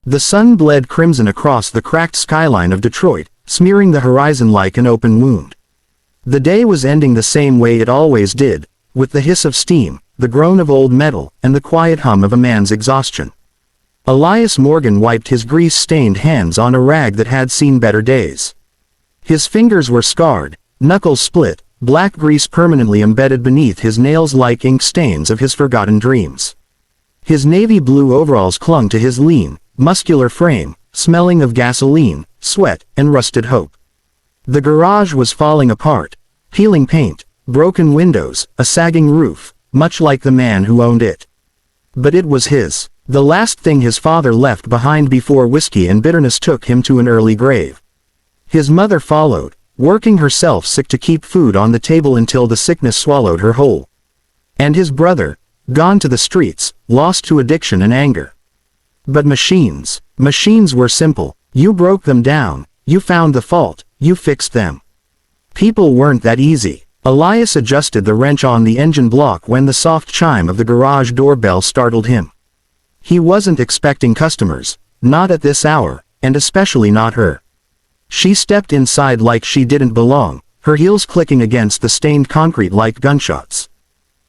The sun bled crimson across the cracked skyline of Detroit, smearing the horizon like an open wound. The day was ending the same way it always did, with the hiss of steam, the groan of old metal, and the quiet hum of a man's exhaustion. Elias Morgan wiped his grease-stained hands on a rag that had seen better days. His fingers were scarred, knuckles split, black grease permanently embedded beneath his nails like ink stains of his forgotten dreams. His navy blue overalls clung to his lean, muscular frame, smelling of gasoline, sweat, and rusted hope. The garage was falling apart, peeling paint, broken windows, a sagging roof, much like the man who owned it. But it was his, the last thing his father left behind before whiskey and bitterness took him to an early grave. His mother followed, working herself sick to keep food on the table until the sickness swallowed her whole. And his brother, gone to the streets, lost to addiction and anger. But machines were simple. You broke them down, you found the fault, you fixed them. People weren't that easy. Elias adjusted the wrench on the engine block when the soft chime of the garage doorbell startled him. He wasn't expecting customers, not at this hour, and especially not her. She stepped inside like she didn't belong, her heels clicking against the stained concrete like gunshots.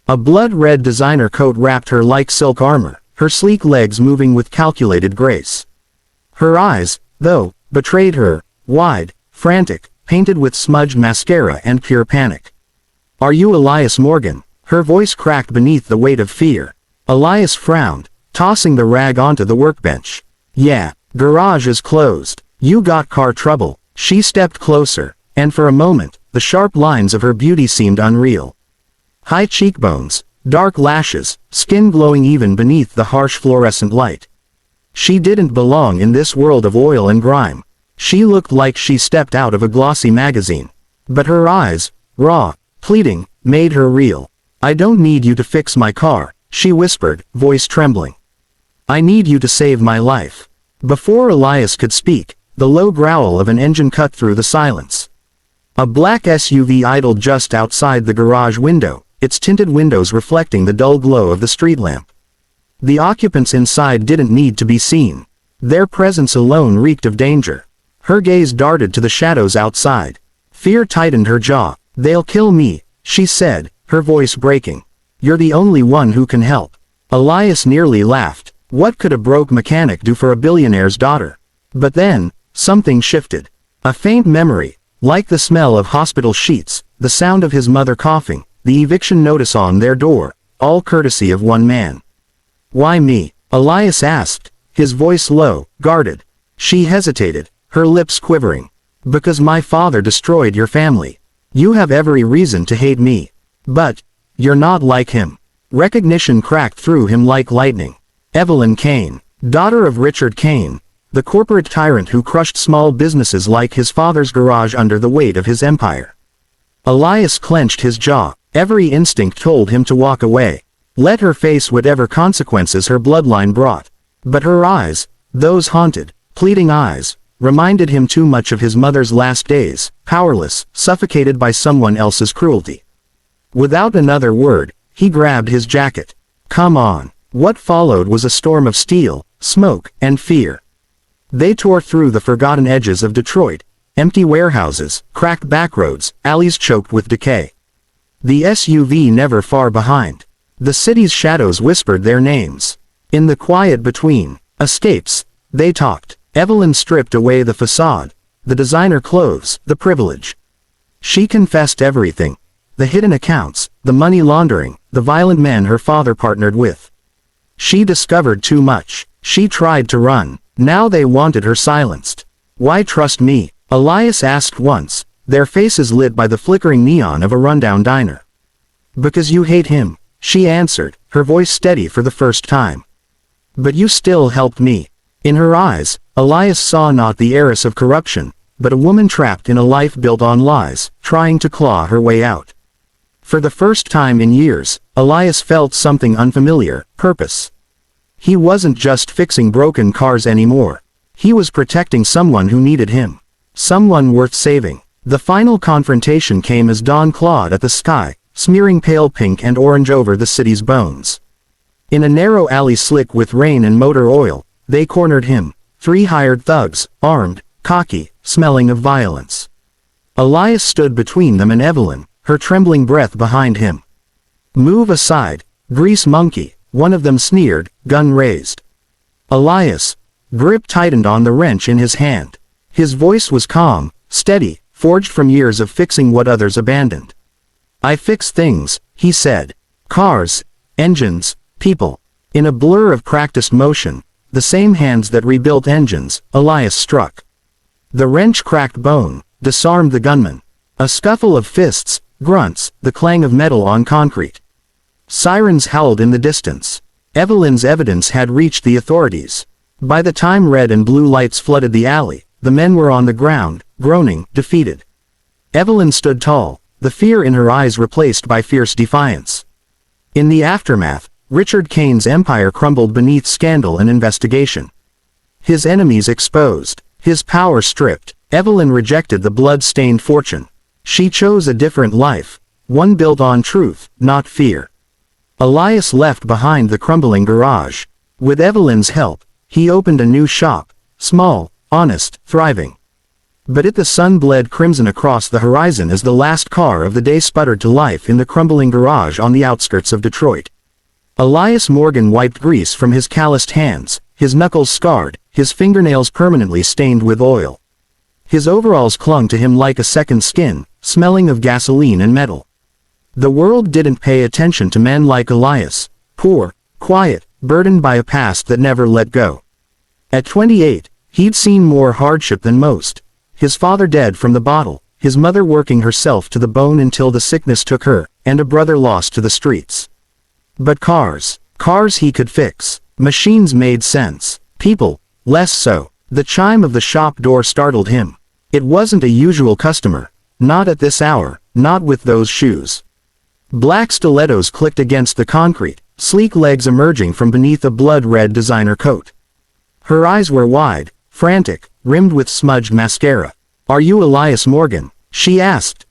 A blood-red designer coat wrapped her like silk armor, her sleek legs moving with calculated grace. Her eyes, though, betrayed her, wide, frantic, painted with smudged mascara and pure panic. "Are you Elias Morgan?" Her voice cracked beneath the weight of fear. Elias frowned, tossing the rag onto the workbench. "Yeah, garage is closed. You got car trouble." She stepped closer, and for a moment, the sharp lines of her beauty seemed unreal. High cheekbones, dark lashes, skin glowing even beneath the harsh fluorescent light. She didn't belong in this world of oil and grime. She looked like she stepped out of a glossy magazine. But her eyes, raw, pleading, made her real. "I don't need you to fix my car," she whispered, voice trembling. "I need you to save my life." Before Elias could speak, the low growl of an engine cut through the silence. A black SUV idled just outside the garage window, its tinted windows reflecting the dull glow of the street lamp. The occupants inside didn't need to be seen. Their presence alone reeked of danger. Her gaze darted to the shadows outside. Fear tightened her jaw. "They'll kill me," she said, her voice breaking. "You're the only one who can help." Elias nearly laughed. What could a broke mechanic do for a billionaire's daughter? But then, something shifted. A faint memory, like the smell of hospital sheets, the sound of his mother coughing, the eviction notice on their door, all courtesy of one man. "Why me?" Elias asked, his voice low, guarded. She hesitated, her lips quivering. "Because my father destroyed your family. You have every reason to hate me. But, you're not like him." Recognition cracked through him like lightning. Evelyn Kane, daughter of Richard Kane, the corporate tyrant who crushed small businesses like his father's garage under the weight of his empire. Elias clenched his jaw. Every instinct told him to walk away. Let her face whatever consequences her bloodline brought. But her eyes, those haunted, pleading eyes, reminded him too much of his mother's last days, powerless, suffocated by someone else's cruelty. Without another word, he grabbed his jacket. "Come on." What followed was a storm of steel, smoke, and fear. They tore through the forgotten edges of Detroit, empty warehouses, cracked backroads, alleys choked with decay. The SUV never far behind. The city's shadows whispered their names. In the quiet between escapes, they talked. Evelyn stripped away the facade, the designer clothes, the privilege. She confessed everything. The hidden accounts, the money laundering, the violent men her father partnered with. She discovered too much. She tried to run. Now they wanted her silenced. "Why trust me?" Elias asked once, their faces lit by the flickering neon of a rundown diner. "Because you hate him," she answered, her voice steady for the first time. "But you still helped me." In her eyes, Elias saw not the heiress of corruption, but a woman trapped in a life built on lies, trying to claw her way out. For the first time in years, Elias felt something unfamiliar, purpose. He wasn't just fixing broken cars anymore. He was protecting someone who needed him. Someone worth saving. The final confrontation came as dawn clawed at the sky, smearing pale pink and orange over the city's bones. In a narrow alley slick with rain and motor oil, they cornered him, 3 hired thugs, armed, cocky, smelling of violence. Elias stood between them and Evelyn, her trembling breath behind him. "Move aside, grease monkey," one of them sneered, gun raised. Elias' grip tightened on the wrench in his hand. His voice was calm, steady, forged from years of fixing what others abandoned. "I fix things," he said. "Cars, engines, people." In a blur of practiced motion, the same hands that rebuilt engines, Elias struck. The wrench cracked bone, disarmed the gunman. A scuffle of fists, grunts, the clang of metal on concrete. Sirens howled in the distance. Evelyn's evidence had reached the authorities. By the time red and blue lights flooded the alley, the men were on the ground, groaning, defeated. Evelyn stood tall, the fear in her eyes replaced by fierce defiance. In the aftermath, Richard Kane's empire crumbled beneath scandal and investigation. His enemies exposed, his power stripped, Evelyn rejected the blood-stained fortune. She chose a different life, one built on truth, not fear. Elias left behind the crumbling garage. With Evelyn's help, he opened a new shop, small, honest, thriving. But the sun bled crimson across the horizon as the last car of the day sputtered to life in the crumbling garage on the outskirts of Detroit. Elias Morgan wiped grease from his calloused hands, his knuckles scarred, his fingernails permanently stained with oil. His overalls clung to him like a second skin, smelling of gasoline and metal. The world didn't pay attention to men like Elias, poor, quiet, burdened by a past that never let go. At 28, he'd seen more hardship than most. His father dead from the bottle, his mother working herself to the bone until the sickness took her, and a brother lost to the streets. But cars he could fix. Machines made sense. People, less so. The chime of the shop door startled him. It wasn't a usual customer. Not at this hour, not with those shoes. Black stilettos clicked against the concrete, sleek legs emerging from beneath a blood-red designer coat. Her eyes were wide, frantic, rimmed with smudged mascara. "Are you Elias Morgan?" she asked,